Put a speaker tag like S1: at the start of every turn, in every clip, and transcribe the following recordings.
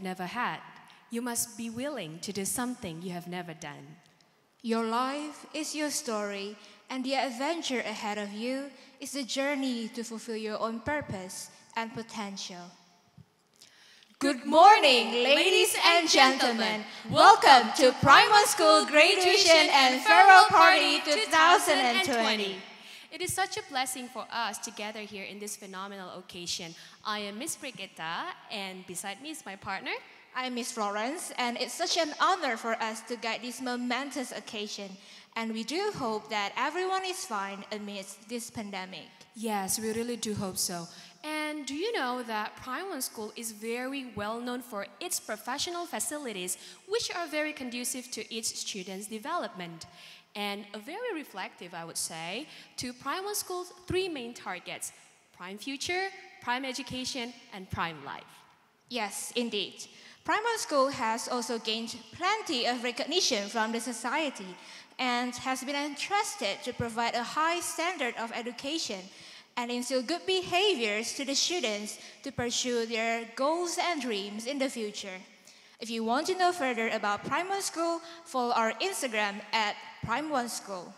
S1: never had. You must be willing to do something you have never done.
S2: Your life is your story, and the adventure ahead of you is the journey to fulfill your own purpose and potential. Good morning, ladies and gentlemen. Welcome to Primary School Graduation and Farewell Party 2020.
S1: It is such a blessing for us to gather here in this phenomenal occasion. I am Miss Brigitta, and beside me is my partner.
S2: I'm Miss Florence, and it's such an honor for us to guide this momentous occasion. And we do hope that everyone is fine amidst this pandemic.
S1: Yes, we really do hope so. And do you know that Primary School is very well known for its professional facilities, which are very conducive to each student's development. And very reflective, I would say, to Primary School's three main targets: Prime Future, Prime Education, and Prime Life.
S2: Yes, indeed. Primary School has also gained plenty of recognition from the society and has been entrusted to provide a high standard of education and instill good behaviors to the students to pursue their goals and dreams in the future. If you want to know further about Primary School, follow our Instagram at Prime1School.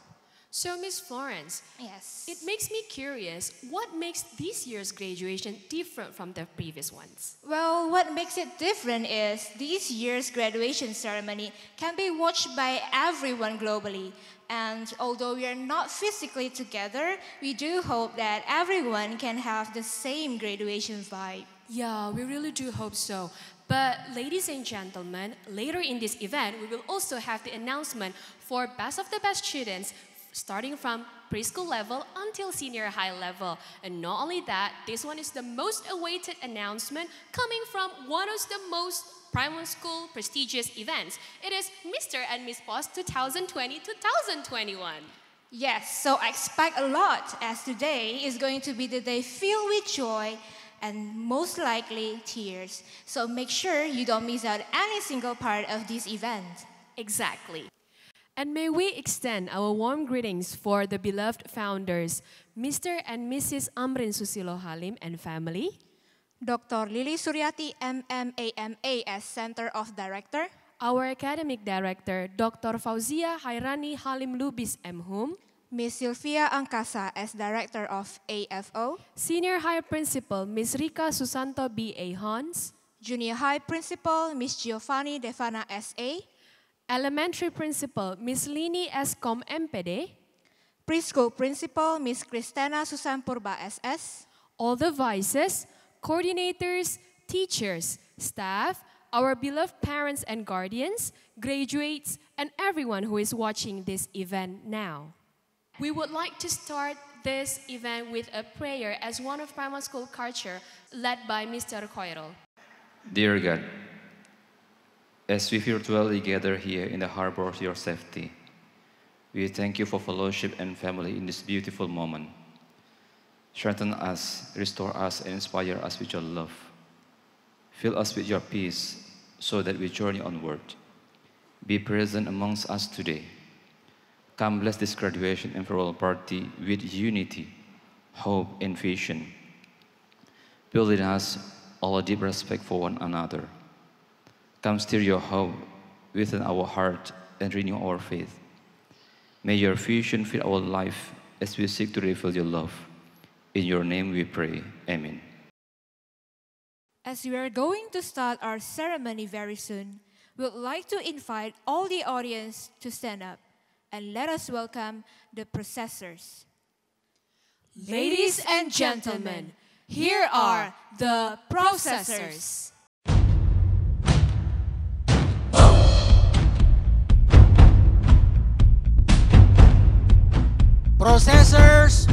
S1: So, Miss Florence,
S2: yes,
S1: it makes me curious, what makes this year's graduation different from the previous ones?
S2: Well, what makes it different is this year's graduation ceremony can be watched by everyone globally. And although we are not physically together, we do hope that everyone can have the same graduation vibe.
S1: Yeah, we really do hope so. But ladies and gentlemen, later in this event, we will also have the announcement for Best of the Best students, starting from preschool level until senior high level. And not only that, this one is the most awaited announcement coming from one of the most Primary School prestigious events. It is Mr. and Miss Post 2020-2021.
S2: Yes, so I expect a lot, as today is going to be the day filled with joy and most likely tears. So make sure you don't miss out any single part of this event.
S1: Exactly. And may we extend our warm greetings for the beloved founders, Mr. and Mrs. Amrin Susilo Halim and family,
S2: Dr. Lily Suryati, MMAMA as Center of Director,
S1: our Academic Director, Dr. Fauzia Hairani Halim Lubis M.
S2: Miss Sylvia Angkasa as Director of AFO,
S1: Senior High Principal, Miss Rika Susanto B.A. Hans,
S2: Junior High Principal, Miss Giovanni Devana S.A.,
S1: Elementary Principal, Miss Lini S. Com MPD,
S2: Preschool Principal, Miss Kristana Susan Purba SS,
S1: all the vices, coordinators, teachers, staff, our beloved parents and guardians, graduates, and everyone who is watching this event now. We would like to start this event with a prayer as one of Primary School culture, led by Mr. Khoirul.
S3: Dear God, as we virtually gather here in the harbor of your safety, we thank you for fellowship and family in this beautiful moment. Strengthen us, restore us, and inspire us with your love. Fill us with your peace so that we journey onward. Be present amongst us today. Come bless this graduation and farewell party with unity, hope, and vision. Build in us all a deep respect for one another. Come stir your hope within our heart and renew our faith. May your vision fill our life as we seek to reveal your love. In your name we pray. Amen.
S2: As we are going to start our ceremony very soon, we would like to invite all the audience to stand up and let us welcome the processors.
S1: Ladies and gentlemen, here are the processors.
S4: Processors,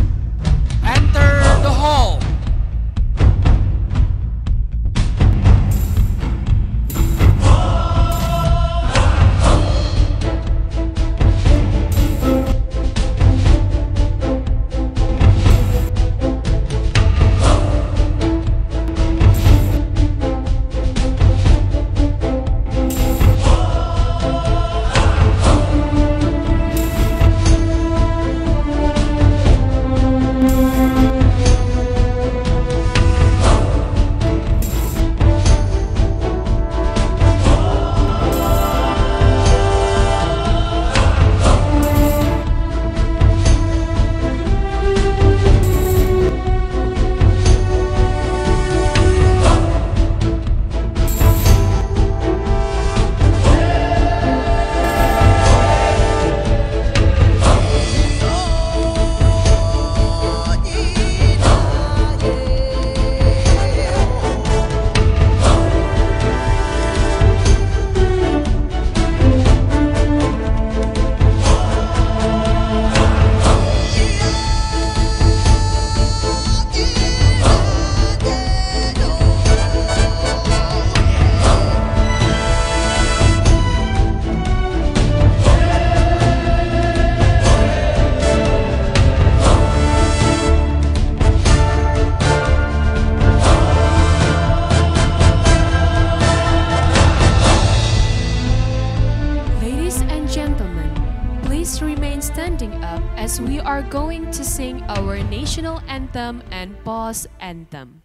S4: enter the hall.
S1: please remain standing up as we are going to sing our national anthem and boss anthem.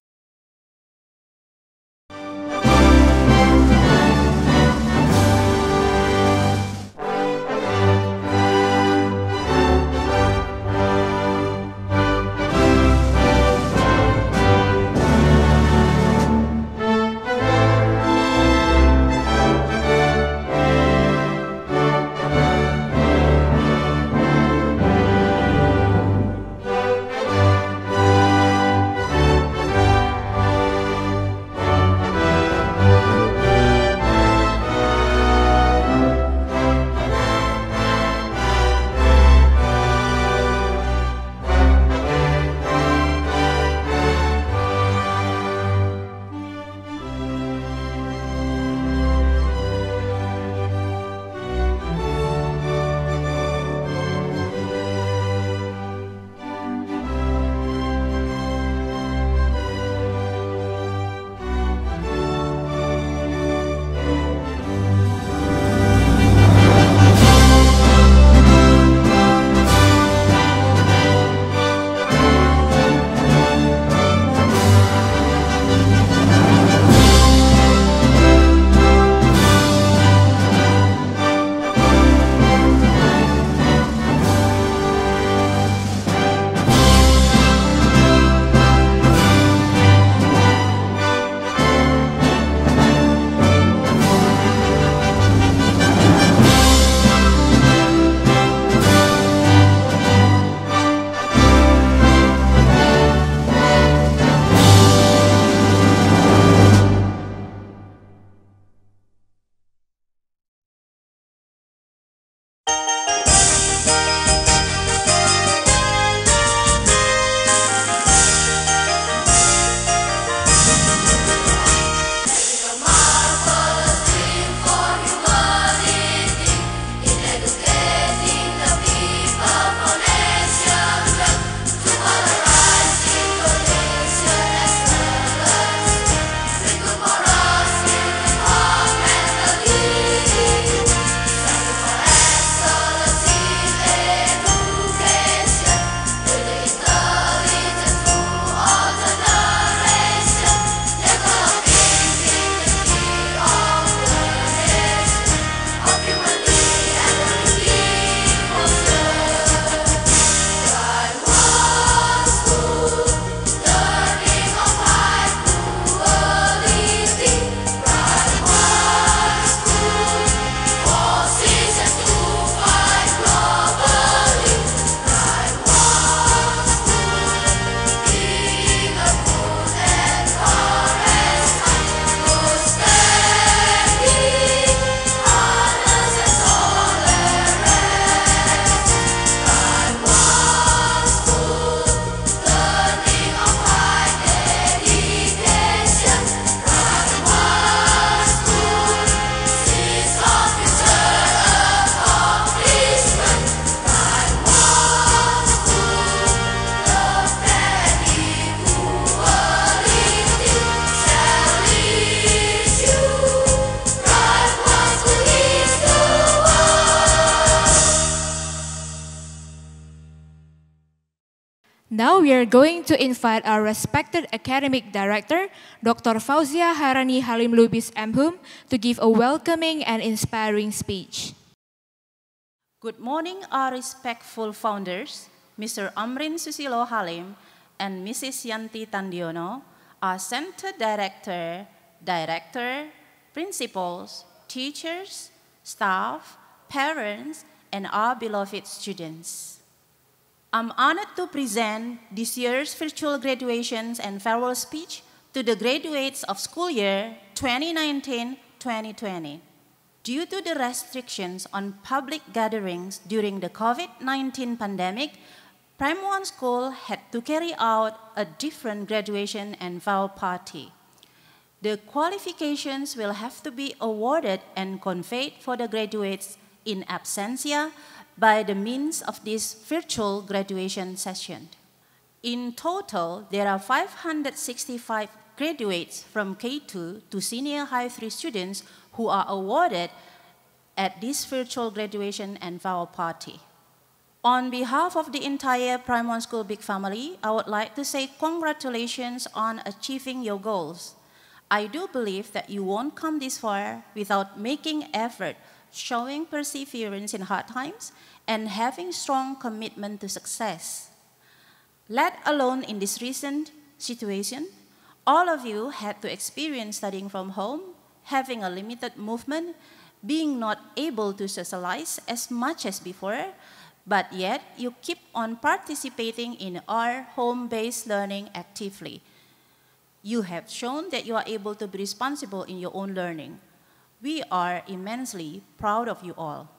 S2: Now we are going to invite our respected academic director, Dr. Fauzia Harani Halim Lubis MHum, to give a welcoming and inspiring speech.
S5: Good morning, our respectful founders, Mr. Amrin Susilo Halim and Mrs. Yanti Tandiono, our center director, principals, teachers, staff, parents, and our beloved students. I'm honored to present this year's virtual graduations and farewell speech to the graduates of school year 2019-2020. Due to the restrictions on public gatherings during the COVID-19 pandemic, Prime One School had to carry out a different graduation and farewell party. The qualifications will have to be awarded and conveyed for the graduates in absentia by the means of this virtual graduation session. In total, there are 565 graduates from K2 to senior high 3 students who are awarded at this virtual graduation and farewell party. On behalf of the entire Prime One School Big Family, I would like to say congratulations on achieving your goals. I do believe that you won't come this far without making effort, showing perseverance in hard times, and having strong commitment to success. Let alone in this recent situation, all of you had to experience studying from home, having a limited movement, being not able to socialize as much as before, but yet you keep on participating in our home-based learning actively. You have shown that you are able to be responsible in your own learning. We are immensely proud of you all.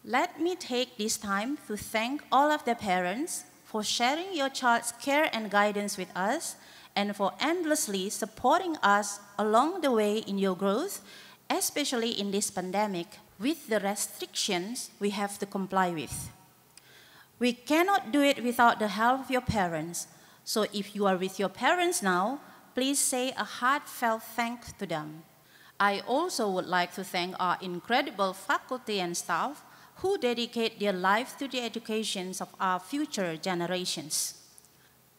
S5: Let me take this time to thank all of the parents for sharing your child's care and guidance with us, and for endlessly supporting us along the way in your growth, especially in this pandemic, with the restrictions we have to comply with. We cannot do it without the help of your parents, so if you are with your parents now, please say a heartfelt thanks to them. I also would like to thank our incredible faculty and staff who dedicate their lives to the education of our future generations.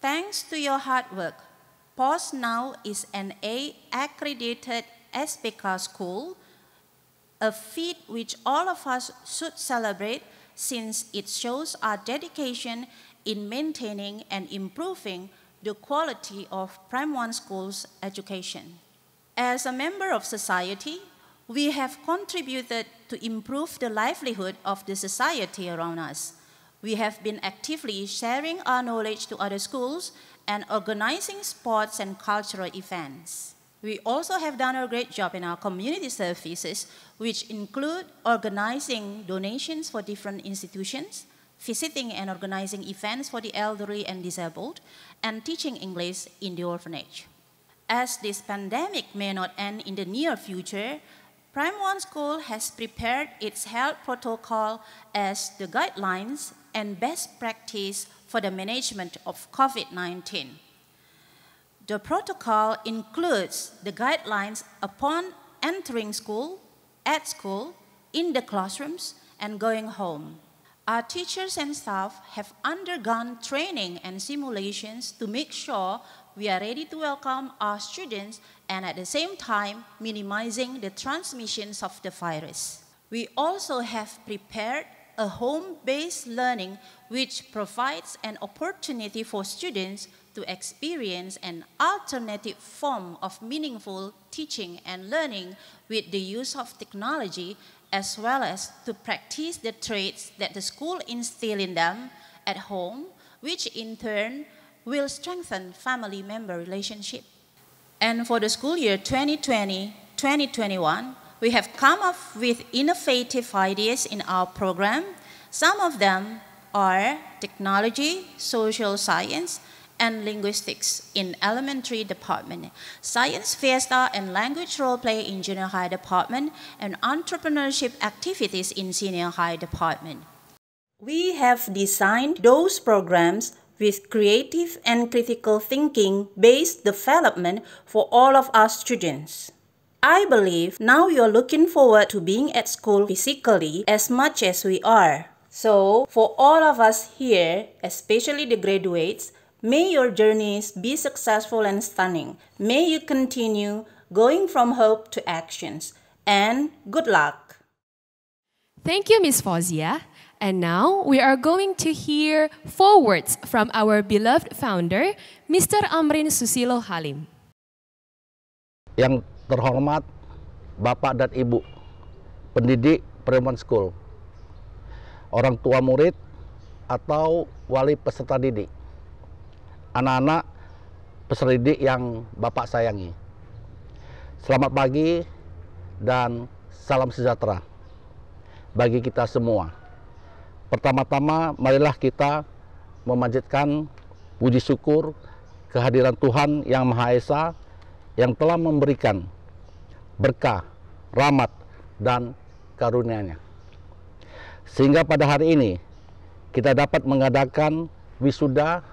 S5: Thanks to your hard work, POS now is an A-accredited SPK school, a feat which all of us should celebrate since it shows our dedication in maintaining and improving the quality of Prime One School's education. As a member of society, we have contributed to improve the livelihood of the society around us. We have been actively sharing our knowledge to other schools and organizing sports and cultural events. We also have done a great job in our community services, which include organizing donations for different institutions, visiting and organizing events for the elderly and disabled, and teaching English in the orphanage. As this pandemic may not end in the near future, Prime One School has prepared its health protocol as the guidelines and best practice for the management of COVID-19. The protocol includes the guidelines upon entering school, at school, in the classrooms, and going home. Our teachers and staff have undergone training and simulations to make sure we are ready to welcome our students and at the same time minimizing the transmissions of the virus. We also have prepared a home-based learning which provides an opportunity for students to experience an alternative form of meaningful teaching and learning with the use of technology, as well as to practice the traits that the school instills in them at home, which in turn will strengthen family member relationship. And for the school year 2020-2021, we have come up with innovative ideas in our program. Some of them are technology, social science, and linguistics in elementary department, science fiesta and language role play in junior high department, and entrepreneurship activities in senior high department. We have designed those programs with creative and critical thinking based development for all of our students. I believe now you're looking forward to being at school physically as much as we are. So for all of us here, especially the graduates, may your journeys be successful and stunning. May you continue going from hope to actions. And good luck.
S1: Thank you, Ms. Fauzia. And now we are going to hear 4 words from our beloved founder, Mr. Amrin Susilo Halim.
S6: Yang terhormat Bapak dan Ibu, pendidik Prime One School, orang tua murid atau wali peserta didik, anak-anak peserta didik yang Bapak sayangi. Selamat pagi dan salam sejahtera bagi kita semua. Pertama-tama, marilah kita memanjatkan puji syukur kehadiran Tuhan Yang Maha Esa yang telah memberikan berkah, rahmat, dan karunia-Nya. Sehingga pada hari ini kita dapat mengadakan wisuda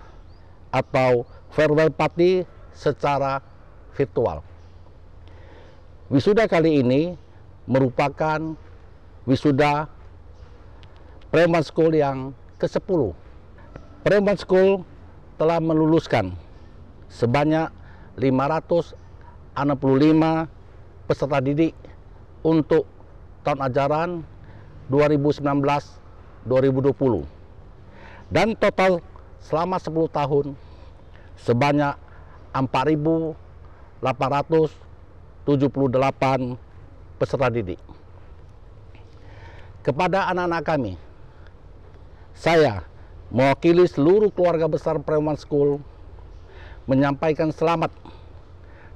S6: atau farewell party secara virtual. Wisuda kali ini merupakan wisuda Prime One School yang ke-10. Primary School telah meluluskan sebanyak 565 peserta didik untuk tahun ajaran 2019-2020. Dan total selama 10 tahun sebanyak 4.878 peserta didik. Kepada anak-anak kami, saya mewakili seluruh keluarga besar Primary School menyampaikan selamat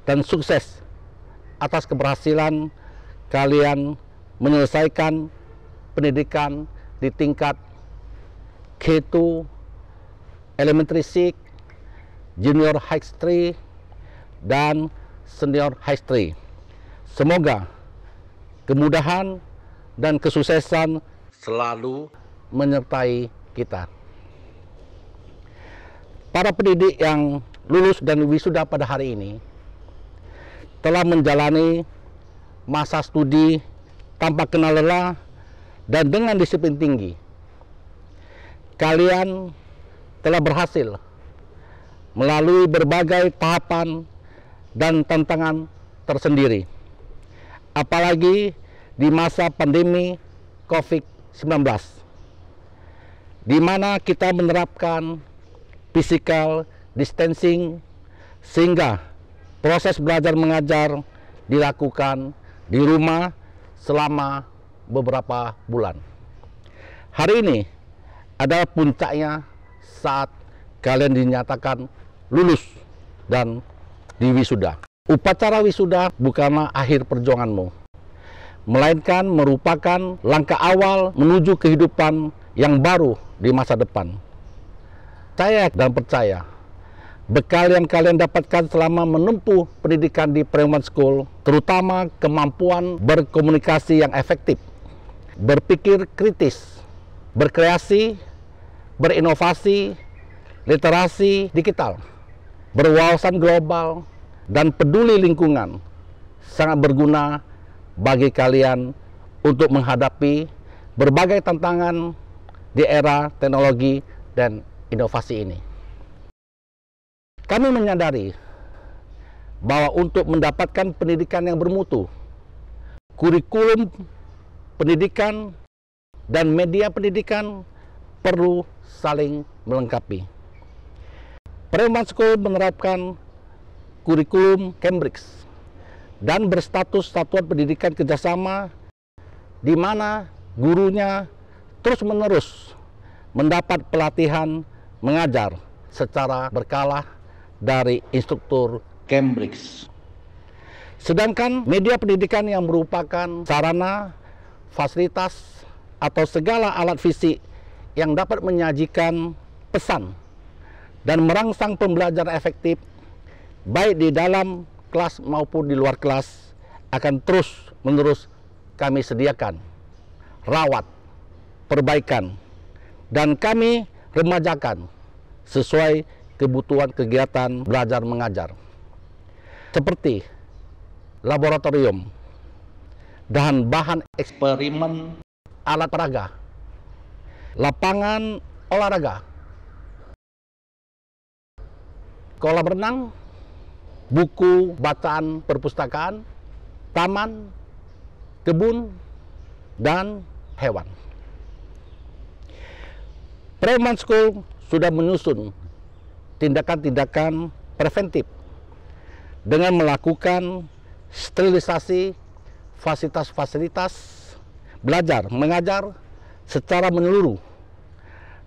S6: dan sukses atas keberhasilan kalian menyelesaikan pendidikan di tingkat K2, Elementary 6, Junior High 3, dan Senior High 3. Semoga kemudahan dan kesuksesan selalu menyertai kita. Para pendidik yang lulus dan wisuda pada hari ini telah menjalani masa studi tanpa kenal lelah dan dengan disiplin tinggi. Kalian telah berhasil melalui berbagai tahapan dan tantangan tersendiri, apalagi di masa pandemi COVID-19, di mana kita menerapkan physical distancing sehingga proses belajar mengajar dilakukan di rumah selama beberapa bulan. Hari ini adalah puncaknya saat kalian dinyatakan lulus dan diwisuda. Upacara wisuda bukanlah akhir perjuanganmu, melainkan merupakan langkah awal menuju kehidupan yang baru di masa depan. Saya dan percaya, bekal yang kalian dapatkan selama menempuh pendidikan di Primary School, terutama kemampuan berkomunikasi yang efektif, berpikir kritis, berkreasi, berinovasi, literasi digital, berwawasan global, dan peduli lingkungan sangat berguna bagi kalian untuk menghadapi berbagai tantangan di era teknologi dan inovasi ini. Kami menyadari bahwa untuk mendapatkan pendidikan yang bermutu, kurikulum pendidikan dan media pendidikan perlu saling melengkapi. Primary School menerapkan kurikulum Cambridge dan berstatus satuan pendidikan kerjasama di mana gurunya terus-menerus mendapat pelatihan mengajar secara berkala dari instruktur Cambridge. Sedangkan media pendidikan yang merupakan sarana, fasilitas, atau segala alat fisik yang dapat menyajikan pesan dan merangsang pembelajaran efektif baik di dalam kelas maupun di luar kelas akan terus-menerus kami sediakan, rawat, perbaikan, dan kami remajakan sesuai kebutuhan kegiatan belajar mengajar, seperti laboratorium dan bahan eksperimen, alat peraga, lapangan olahraga, kolam renang, buku bacaan perpustakaan, taman, kebun, dan hewan. Primary School sudah menyusun tindakan-tindakan preventif dengan melakukan sterilisasi fasilitas-fasilitas belajar mengajar secara menyeluruh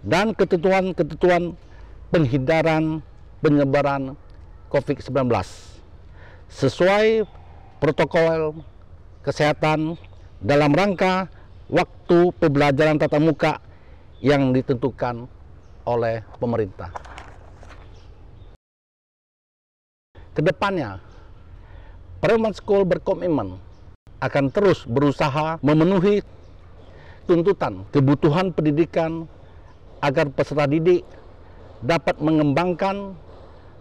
S6: dan ketentuan-ketentuan penghindaran penyebaran COVID-19 sesuai protokol kesehatan dalam rangka waktu pembelajaran tatap muka yang ditentukan oleh pemerintah. Kedepannya, Primary School berkomitmen akan terus berusaha memenuhi tuntutan kebutuhan pendidikan agar peserta didik dapat mengembangkan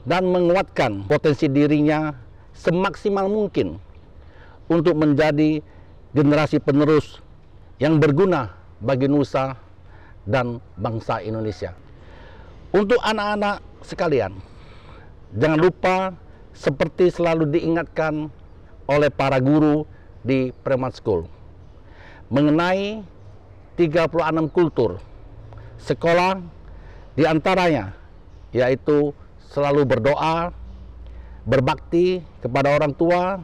S6: dan menguatkan potensi dirinya semaksimal mungkin untuk menjadi generasi penerus yang berguna bagi nusa dan bangsa Indonesia. Untuk anak-anak sekalian, jangan lupa seperti selalu diingatkan oleh para guru di Primary School mengenai 36 kultur sekolah, di antaranya yaitu selalu berdoa, berbakti kepada orang tua,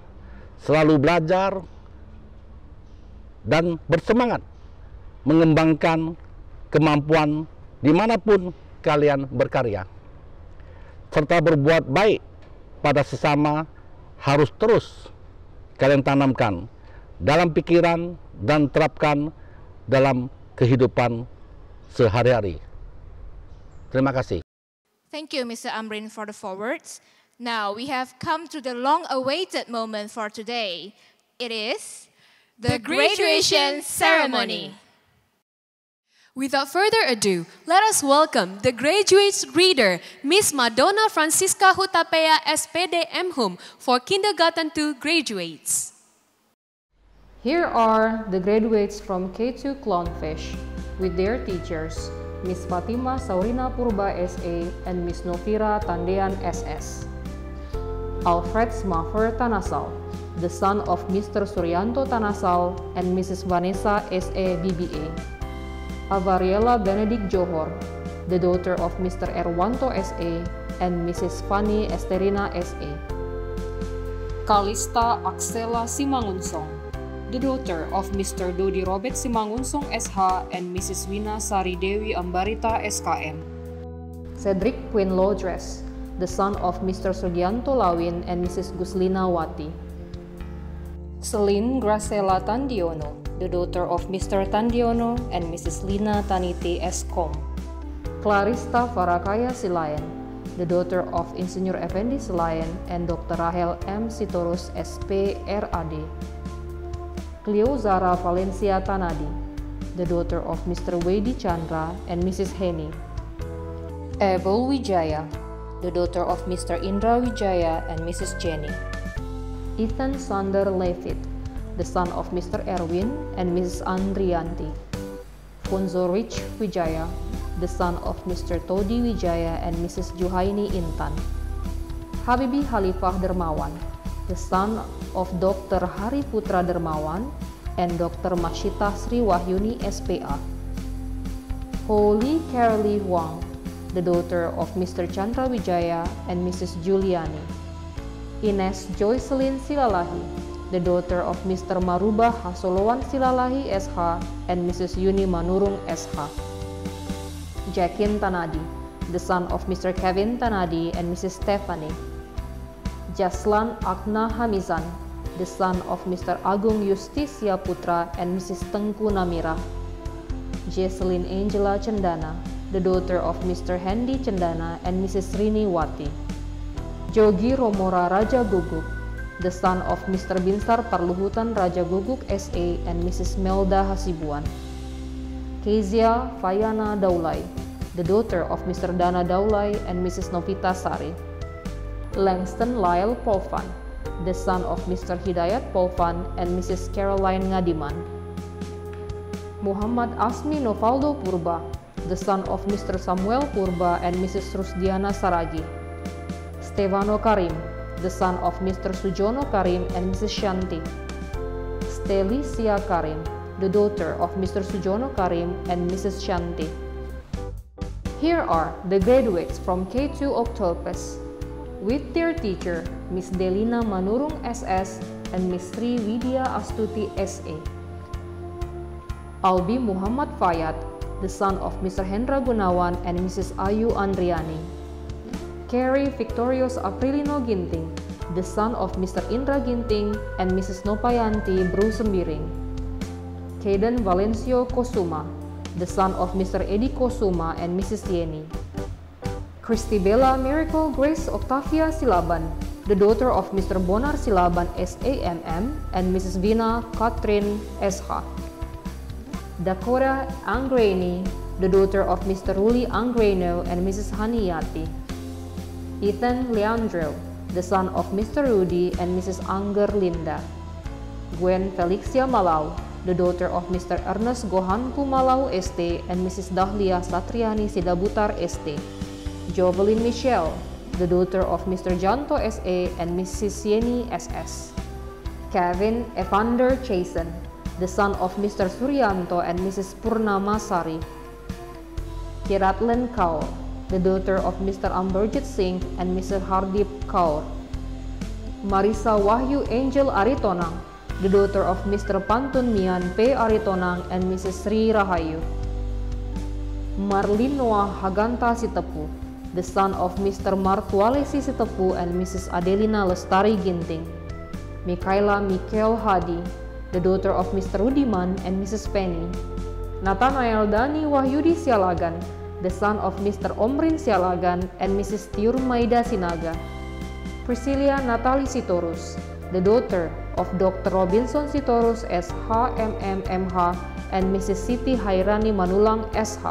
S6: selalu belajar, dan bersemangat mengembangkan kemampuan dimanapun kalian berkarya, serta berbuat baik pada sesama harus terus kalian tanamkan dalam pikiran dan terapkan dalam kehidupan sehari-hari. Terima kasih.
S2: Thank you, Mr. Amrin, for the forwards. Now we have come to the long-awaited moment for today. It is the graduation ceremony.
S1: Without further ado, let us welcome the graduates reader, Miss Madonna Francisca Hutapea, SPD MHUM, for Kindergarten 2 graduates.
S7: Here are the graduates from K2 Clownfish with their teachers, Miss Fatima Saurina Purba SA and Miss Novira Tandean SS. Alfred Smaffer Tanasal, the son of Mr. Suryanto Tanasal and Mrs. Vanessa SA BBA. Avariela Benedict Johor, the daughter of Mr. Erwanto SA and Mrs. Fanny Esterina SA. Kalista Axela Simangunsong, the daughter of Mr. Dodi Robert Simangunsong SH and Mrs. Wina Sari Dewi Ambarita SKM. Cedric Quinn Lodres, the son of Mr. Sugianto Lawin and Mrs. Guslina Wati. Celine Gracela Tandiono, the daughter of Mr. Tandiono and Mrs. Lina Taniti Eskom. Clarista Farakaya Silayan, the daughter of Insinyur Effendi Silayan and Dr. Rahel M. Sitorus SP RAD. Cleo Zara Valencia Tanadi, the daughter of Mr. Wedi Chandra and Mrs. Heni. Evel Wijaya, the daughter of Mr. Indra Wijaya and Mrs. Jenny. Ethan Sander Levitt, the son of Mr. Erwin and Mrs. Andrianti. Fonzo Rich Wijaya, the son of Mr. Todi Wijaya and Mrs. Juhaini Intan. Habibi Khalifah Dermawan, the son of Dr. Hari Putra Dermawan and Dr. Mashita Sri Wahyuni SPA. Holy Carolee Huang, the daughter of Mr. Chandra Wijaya and Mrs. Juliani. Ines Joycelyn Silalahi, the daughter of Mr. Maruba Hasolowan Silalahi SH and Mrs. Yuni Manurung SH. Jackin Tanadi, the son of Mr. Kevin Tanadi and Mrs. Stephanie. Jaslan Akna Hamizan, the son of Mr. Agung Justisia Putra and Mrs. Tengku Namira. Jesselyn Angela Cendana, the daughter of Mr. Hendy Cendana and Mrs. Rini Wati. Jogi Romora Raja Guguk, the son of Mr. Binsar Parluhutan Raja Guguk SA and Mrs. Melda Hasibuan. Kezia Fayana Daulay, the daughter of Mr. Dana Daulay and Mrs. Novita Sari. Langston Lyle Polvan, the son of Mr. Hidayat Polvan and Mrs. Caroline Ngadiman. Muhammad Asmi Novaldo Purba, the son of Mr. Samuel Purba and Mrs. Rusdiana Saragi. Stefano Karim, the son of Mr. Sujono Karim and Mrs. Shanti. Stelicia Karim, the daughter of Mr. Sujono Karim and Mrs. Shanti. Here are the graduates from K2 Octopus with their teacher, Miss Delina Manurung SS and Miss Sri Widya Astuti SA. Albi Muhammad Fayat, the son of Mr. Hendra Gunawan and Mrs. Ayu Andriani. Carrie Victorious Aprilino Ginting, the son of Mr. Indra Ginting and Mrs. Nopayanti Bru Sembiring. Kaden Valencio Kosuma, the son of Mr. Edi Kosuma and Mrs. Yeni. Christibella Miracle Grace Octavia Silaban, the daughter of Mr. Bonar Silaban SAMM and Mrs. Vina Katrin SH. Dakota Anggraini, the daughter of Mr. Ruli Anggraino and Mrs. Haniyati. Ethan Leandro, the son of Mr. Rudy and Mrs. Angger Linda. Gwen Felixia Malau, the daughter of Mr. Ernest Gohan Pumalau ST and Mrs. Dahlia Satriani Sidabutar ST. Jovelyn Michelle, the daughter of Mr. Janto SA and Mrs. Yeni SS. Kevin Evander Chasen, the son of Mr. Suryanto and Mrs. Purnama Sari. Kiratlen Kaur, the daughter of Mr. Amberjit Singh and Mr. Hardip Kaur. Marisa Wahyu Angel Aritonang, the daughter of Mr. Pantun Mian P. Aritonang and Mrs. Sri Rahayu. Marlin Noah Haganta Sitepu, the son of Mr. Martualesi Sitepu and Mrs. Adelina Lestari Ginting. Mikaela Mikael Hadi, the daughter of Mr. Rudiman and Mrs. Penny. Nathanael Dani Wahyudi Sialagan, the son of Mr. Omrin Sialagan and Mrs. Tiur Maida Sinaga. Priscilia Natali Sitorus, the daughter of Dr. Robinson Sitorus SH MMMH and Mrs. Siti Hairani Manulang SH.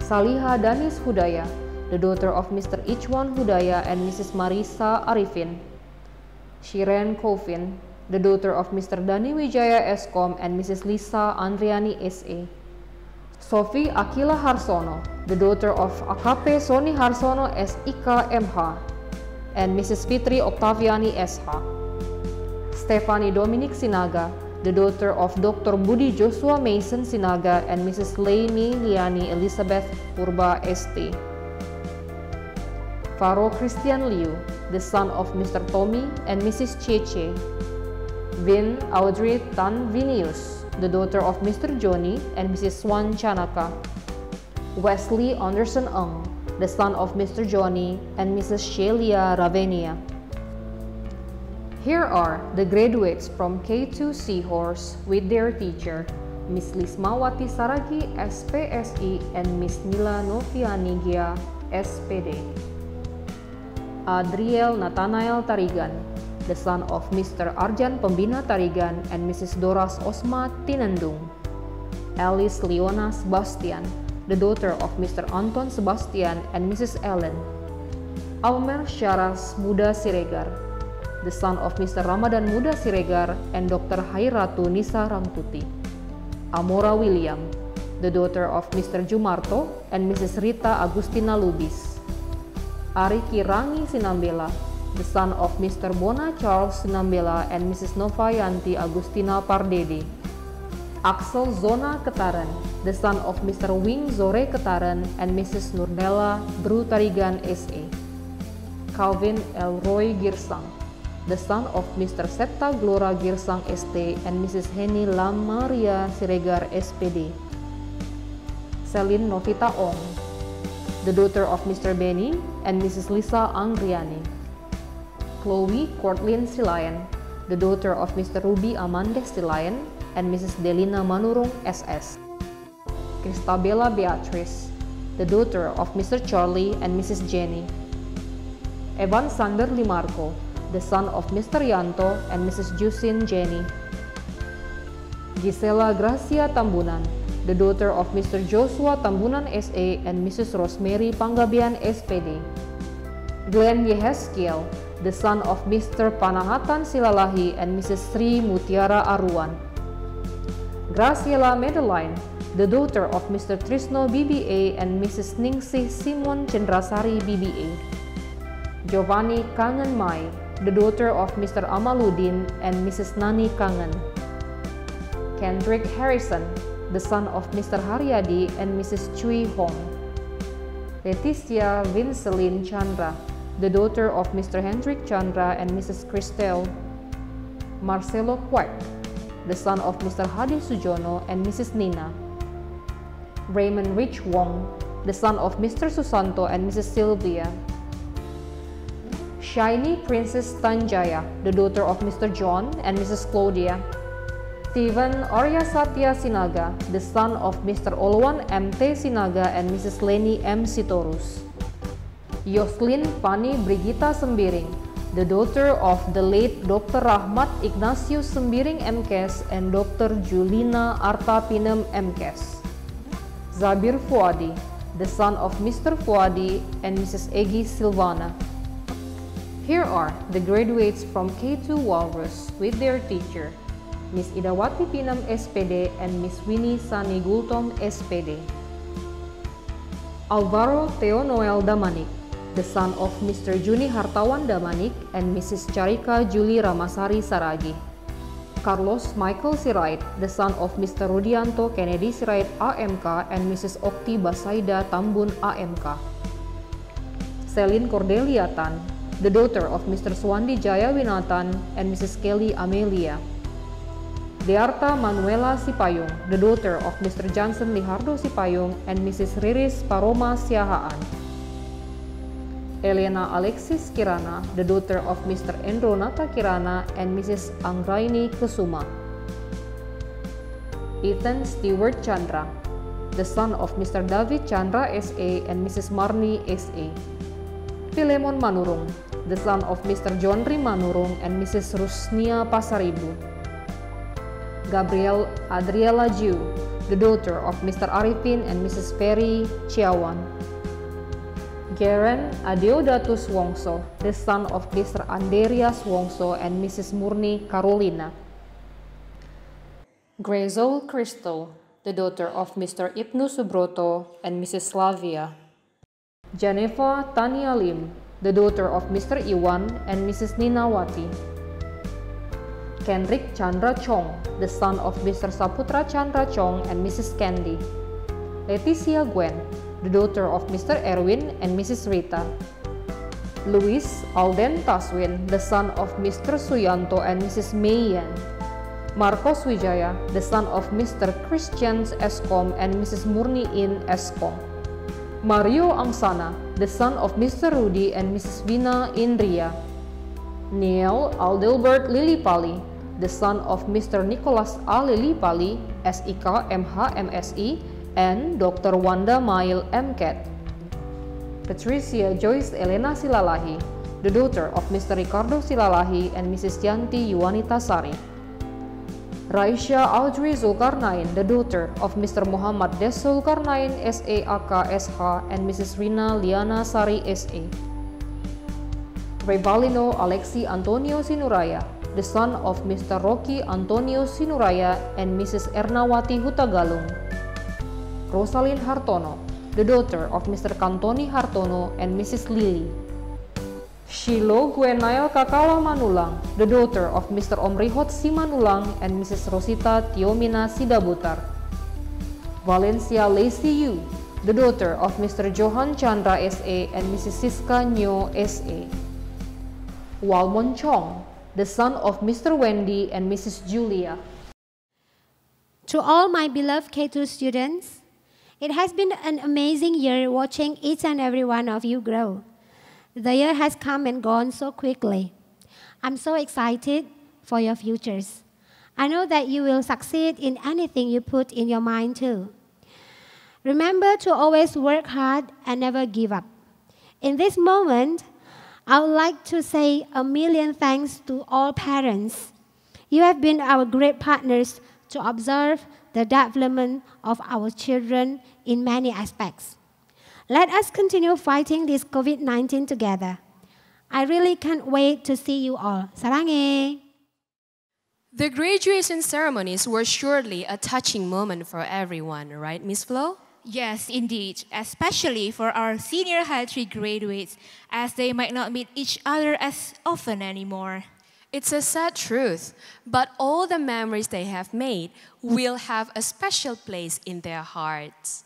S7: Saliha Danis Hudaya, the daughter of Mr. Ichwan Hudaya and Mrs. Marisa Arifin. Shiren Kovin, the daughter of Mr. Dani Wijaya Eskom and Mrs. Lisa Andriani SA. Sophie Akila Harsono, the daughter of AKP Soni Harsono SIK MH and Mrs. Fitri Octaviani SH. Stephanie Dominic Sinaga, the daughter of Dr. Budi Joshua Mason Sinaga and Mrs. Laini Liani Elizabeth Purba ST. Faro Christian Liu, the son of Mr. Tommy and Mrs. Cheche. Vin Audrey Tan Vinius, the daughter of Mr. Johnny and Mrs. Swan Chanaka. Wesley Anderson Eng, the son of Mr. Johnny and Mrs. Shelia Ravenia. Here are the graduates from K2 Seahorse with their teacher, Miss Lismawati Saragi SPSI and Miss Mila Noviani Gia SPD. Adriel Nathanael Tarigan, the son of Mr. Arjan Pembina Tarigan and Mrs. Doras Osma Tinendung. Alice Leona Sebastian, the daughter of Mr. Anton Sebastian and Mrs. Ellen. Almer Syaras Muda Siregar, the son of Mr. Ramadan Muda Siregar and Dr. Hairatu Nisa Rangkuti. Amora William, the daughter of Mr. Jumarto and Mrs. Rita Agustina Lubis. Ariki Rangi Sinambela, the son of Mr. Bona Charles Sinambela and Mrs. Novayanti Agustina Pardede. Axel Zona Ketaran, the son of Mr. Wing Zore Ketaran and Mrs. Nurdella Bru Tarigan SA. Calvin Elroy Girsang, the son of Mr. Septa Glora Girsang ST and Mrs. Heni Lamaria Siregar SPD. Celine Novita Ong, the daughter of Mr. Benny and Mrs. Lisa Angriani. Chloe Courtlyn Silayan, the daughter of Mr. Ruby Amandes Silayan and Mrs. Delina Manurung SS. Christabella Beatrice, the daughter of Mr. Charlie and Mrs. Jenny. Evan Sander Limarco, the son of Mr. Yanto and Mrs. Jusin Jenny. Gisela Gracia Tambunan, the daughter of Mr. Joshua Tambunan SA and Mrs. Rosemary Panggabian SPD. Glenn Yeheskiel, the son of Mr. Panahatan Silalahi and Mrs. Sri Mutiara Aruan. Graciela Madeline, the daughter of Mr. Trisno BBA and Mrs. Ningsih Simon Chandrasari BBA. Giovanni Kangen Mai, the daughter of Mr. Amaluddin and Mrs. Nani Kangen. Kendrick Harrison, the son of Mr. Haryadi and Mrs. Chui Hong. Leticia Vinceline Chandra, the daughter of Mr. Hendrik Chandra and Mrs. Christel. Marcelo Kwek, the son of Mr. Hadi Sujono and Mrs. Nina. Raymond Rich Wong, the son of Mr. Susanto and Mrs. Sylvia. Shiny Princess Tanjaya, the daughter of Mr. John and Mrs. Claudia. Steven Arya Satya Sinaga, the son of Mr. Olwan MT Sinaga and Mrs. Leni M. Sitorus. Yoslin Pani Brigita Sembiring, the daughter of the late Dr. Rahmat Ignatius Sembiring MKes and Dr. Julina Arta Pinem MKes. Zabir Fuadi, the son of Mr. Fuadi and Mrs. Egi Silvana. Here are the graduates from K2 Walrus with their teacher, Miss Idawati Pinam SPD, and Miss Winnie Sani Gultom SPD. Alvaro Theo Noel Damanik, the son of Mr. Juni Hartawan Damanik and Mrs. Charika Julie Ramasari Saragi. Carlos Michael Sirait, the son of Mr. Rudianto Kennedy Sirait AMK and Mrs. Okti Basaida Tambun AMK. Celine Cordelia Tan, the daughter of Mr. Swandi Jaya Winatan and Mrs. Kelly Amelia. Dearta Manuela Sipayung, the daughter of Mr. Johnson Lihardo Sipayung and Mrs. Riris Paroma Siahaan. Elena Alexis Kirana, the daughter of Mr. Endronata Kirana and Mrs. Anggraini Kusuma. Ethan Stewart Chandra, the son of Mr. David Chandra S.A. and Mrs. Marni S.A. Filemon Manurung, the son of Mr. John Ri Manurung and Mrs. Rusnia Pasaribu. Gabriel Adriela Jiu, the daughter of Mr. Arifin and Mrs. Ferry Chiawan. Geren Adeodatus Wongso, the son of Mr. Anderias Wongso and Mrs. Murni Carolina. Grezol Crystal, the daughter of Mr. Ibnu Subroto and Mrs. Slavia. Janeva Tania Lim, the daughter of Mr. Iwan and Mrs. Ninawati. Kendrick Chandra Chong, the son of Mr. Saputra Chandra Chong and Mrs. Candy. Leticia Gwen, the daughter of Mr. Erwin and Mrs. Rita. Luis Alden Taswin, the son of Mr. Suyanto and Mrs. Mayan. Marcos Wijaya, the son of Mr. Christian Eskom and Mrs. Murni In Eskom. Mario Angsana, the son of Mr. Rudy and Mrs. Vina Indria. Neil Aldelbert Lilipali, the son of Mr. Nicholas A. Lilipali, SIK MH MSI, and Dr. Wanda Mail MCAT. Patricia Joyce Elena Silalahi, the daughter of Mr. Ricardo Silalahi and Mrs. Yanti Yuwanita Sari. Raisya Audrey Zulkarnain, the daughter of Mr. Muhammad Des Zulkarnain SAAK SH and Mrs. Rina Liana Sari SA. Revalino Alexi Antonio Sinuraya, the son of Mr. Rocky Antonio Sinuraya and Mrs. Ernawati Hutagalung. Rosalind Hartono, the daughter of Mr. Kantoni Hartono and Mrs. Lily. Shilo Gwenael Kakala Manulang, the daughter of Mr. Omrihot Simanulang and Mrs. Rosita Tiomina Sidabutar. Valencia Lacey Yu, the daughter of Mr. Johan Chandra S.A. and Mrs. Siska Nyo S.A. Walmon Chong, the son of Mr. Wendy and Mrs. Julia.
S8: To all my beloved K2 students, it has been an amazing year watching each and every one of you grow. The year has come and gone so quickly. I'm so excited for your futures. I know that you will succeed in anything you put in your mind to. Remember to always work hard and never give up. In this moment, I would like to say a million thanks to all parents. You have been our great partners to observe the development of our children in many aspects. Let us continue fighting this COVID-19 together. I really can't wait to see you all. Sarange!
S1: The graduation ceremonies were surely a touching moment for everyone, right, Miss Flo?
S2: Yes, indeed, especially for our senior high 3 graduates, as they might not meet each other as often anymore.
S1: It's a sad truth, but all the memories they have made will have a special place in their hearts.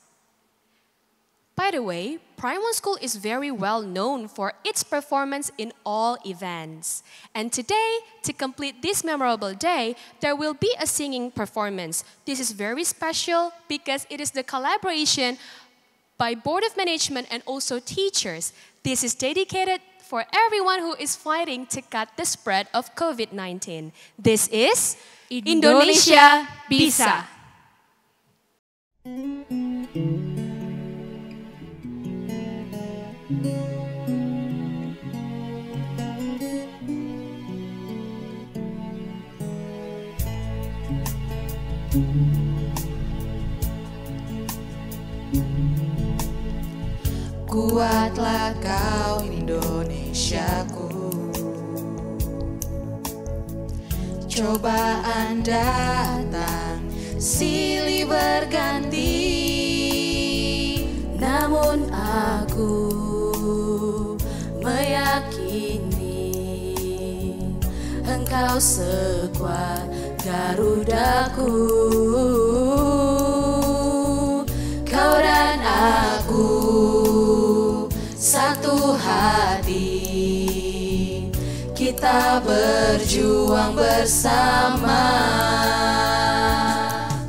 S1: By the way, Primary School is very well known for its performance in all events. And today, to complete this memorable day, there will be a singing performance. This is very special because it is the collaboration by Board of Management and also teachers. This is dedicated for everyone who is fighting to cut the spread of COVID-19. This is Indonesia Bisa.
S9: Kuatlah kau Indonesiaku, cobaan datang silih berganti, namun aku meyakini Engkau sekuat Garudaku. Kau dan aku satu hati, kita berjuang bersama.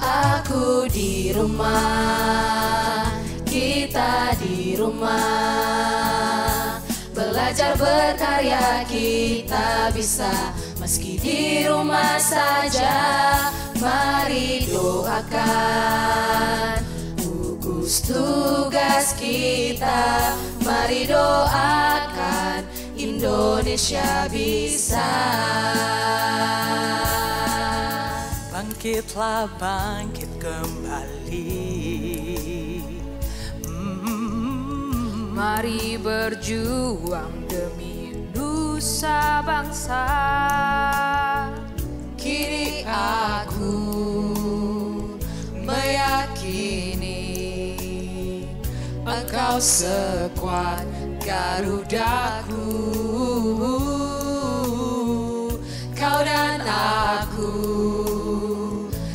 S9: Aku di rumah, kita di rumah, belajar berkarya kita bisa meski di rumah saja. Mari doakan gugus tugas kita, mari doakan Indonesia bisa.
S10: Bangkitlah, bangkit kembali.
S9: Mari berjuang demi nusa bangsa. Kini aku meyakini Engkau sekuat Garudaku. Kau dan aku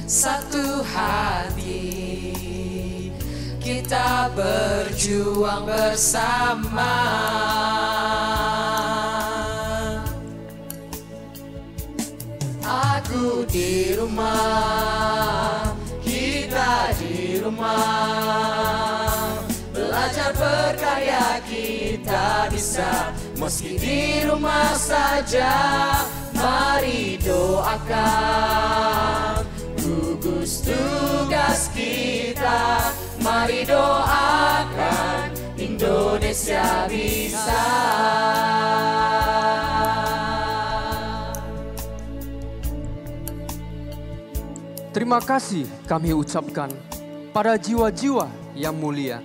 S9: satu hati, kita berjuang bersama. Aku di rumah, kita di rumah, belajar berkarya kita bisa meski di rumah saja. Mari doakan gugus tugas kita, mari doakan Indonesia bisa.
S11: Terima kasih kami ucapkan pada jiwa-jiwa yang mulia,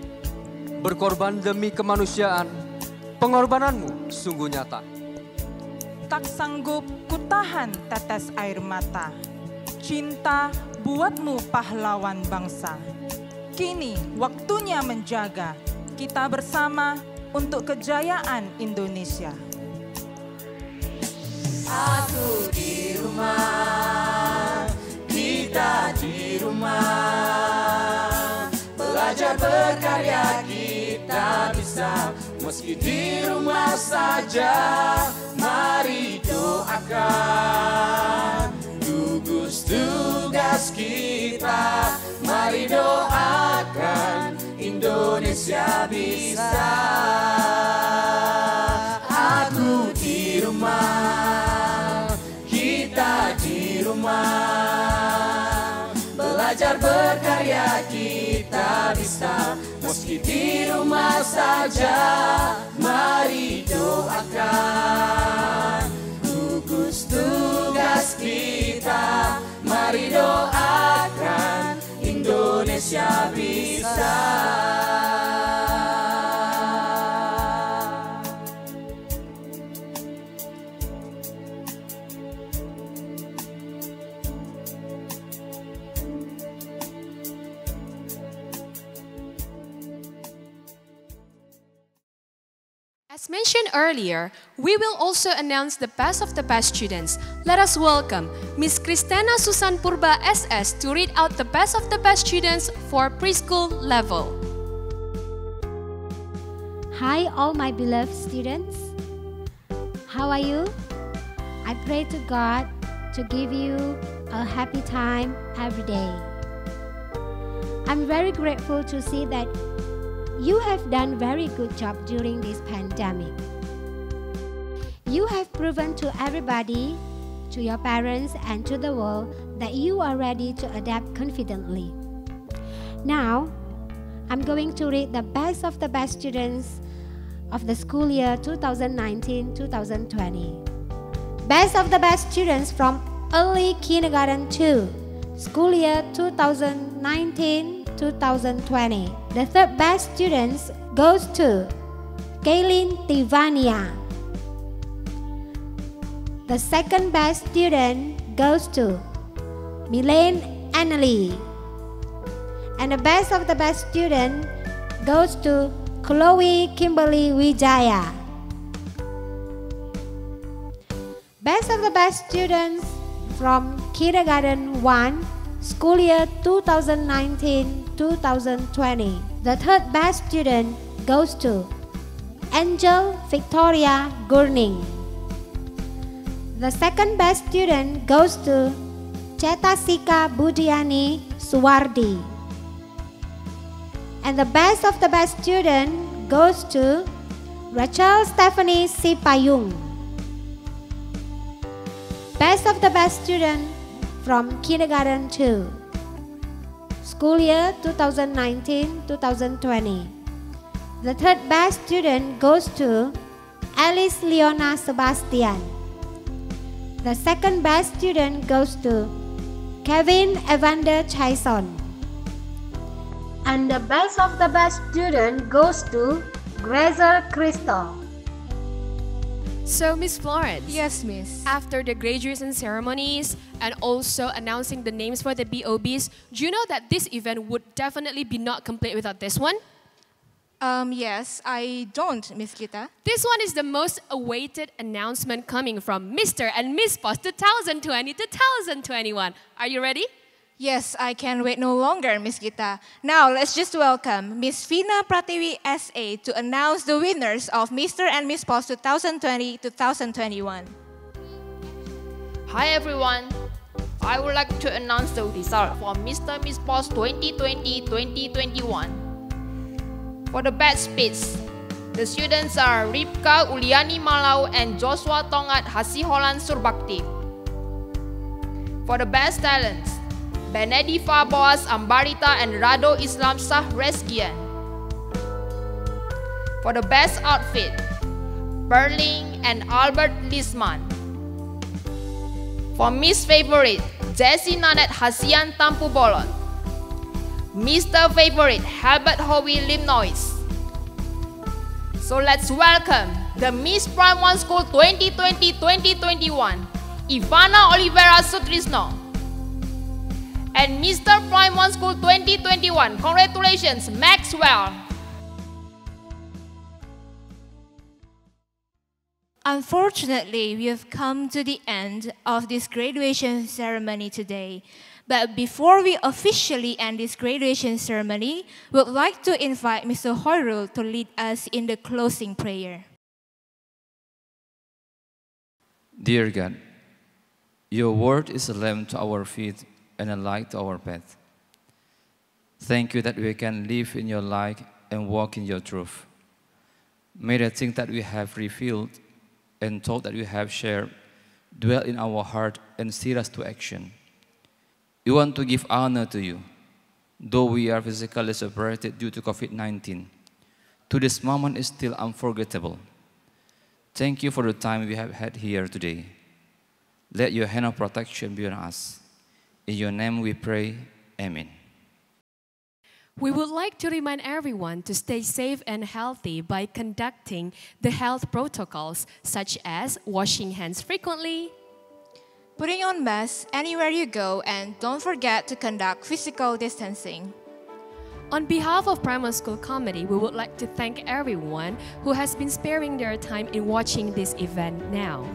S11: berkorban demi kemanusiaan. Pengorbananmu sungguh nyata.
S12: Tak sanggup kutahan tetes air mata, cinta buatmu pahlawan bangsa. Kini waktunya menjaga kita bersama untuk kejayaan Indonesia.
S9: Aku di rumah, kita di rumah, belajar berkarya kita bisa meski di rumah saja. Mari doakan gugus tugas kita, mari doakan Indonesia bisa. Aku di rumah, kita di rumah, belajar berkarya kita bisa meski di rumah saja. Mari doakan gugus tugas kita, mari doakan Indonesia bisa.
S1: As mentioned earlier, we will also announce the best of the best students. Let us welcome Miss Kristana Susan Purba SS to read out the best of the best students for preschool level.
S8: Hi all my beloved students. How are you? I pray to God to give you a happy time every day. I'm very grateful to see that you have done very good job during this pandemic. You have proven to everybody, to your parents and to the world that you are ready to adapt confidently. Now, I'm going to read the best of the best students of the school year 2019-2020. Best of the best students from early kindergarten 2, school year 2019-2020. The third best students goes to Kaylin Tivania. The second best student goes to Milane Annalie. And the best of the best student goes to Chloe Kimberly Wijaya. Best of the best students from Kindergarten 1, school year 2019-2020. The third best student goes to Angel Victoria Gurning. The second best student goes to Cetasika Budiani Suwardi. And the best of the best student goes to Rachel Stephanie Sipayung. Best of the best student from Kindergarten 2, school year 2019-2020. The third best student goes to Alice Leona Sebastian. The second best student goes to Kevin Evander Chaison. And the best of the best student goes to Grazer Crystal.
S1: So, Miss Florence.
S2: Yes, Miss.
S1: After the graduation ceremonies and also announcing the names for the BOBs, do you know that this event would definitely be not complete without this one?
S2: Yes, I don't, Miss Gita.
S1: This one is the most awaited announcement coming from Mr. and Miss Pos 2020-2021. Are you ready?
S2: Yes, I can wait no longer, Miss Gita. Now, let's just welcome Miss Vina Pratiwi SA to announce the winners of Mr. and Miss Pos 2020-2021.
S13: Hi everyone. I would like to announce the result for Mr. and Miss Pos 2020-2021. For the best speech, the students are Ripka Uliani Malau and Joshua Tongat Hasiholan Surbakti. For the best talents, Benediva Boas Ambarita and Rado Islam Sah Reskian. For the best outfit, Perling and Albert Lisman. For Miss Favorite, Jessie Nanet Hasian Tampu Bolon. Mr. Favorite, Herbert Howie Limnois. So let's welcome the Miss Prime 1 School 2020-2021, Ivana Olivera Sutrisno. And Mr. Prime 1 School 2021, congratulations, Maxwell.
S2: Unfortunately, we have come to the end of this graduation ceremony today. But before we officially end this graduation ceremony, we would like to invite Mr. Hoirul to lead us in the closing prayer.
S3: Dear God, your word is a lamp to our feet and a light to our path. Thank you that we can live in your light and walk in your truth. May the things that we have revealed and taught that we have shared dwell in our heart and steer us to action. We want to give honor to you, though we are physically separated due to COVID-19. To this moment is still unforgettable. Thank you for the time we have had here today. Let your hand of protection be on us. In your name we pray, Amen.
S1: We would like to remind everyone to stay safe and healthy by conducting the health protocols such as washing hands frequently,
S2: putting on masks anywhere you go, and don't forget to conduct physical distancing.
S1: On behalf of Primary School Committee, we would like to thank everyone who has been sparing their time in watching this event now.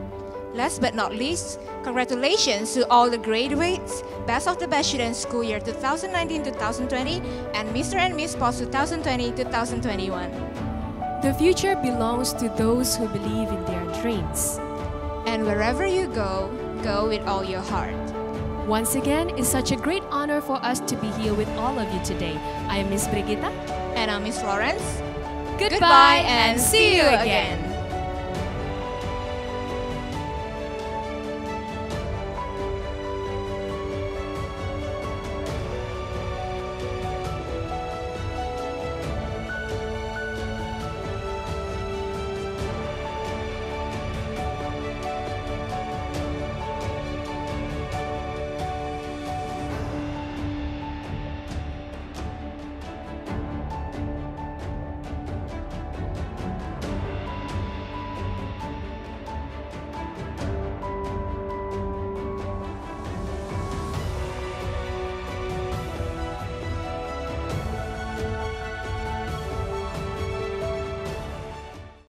S2: Last but not least, congratulations to all the graduates, Best of the Best Students School Year 2019-2020, and Mr. and Miss Pos 2020-2021.
S1: The future belongs to those who believe in their dreams.
S2: And wherever you go, go with all your heart.
S1: Once again, it's such a great honor for us to be here with all of you today. I am Miss Brigitta.
S2: And I'm Miss Florence.
S1: Goodbye and see you again.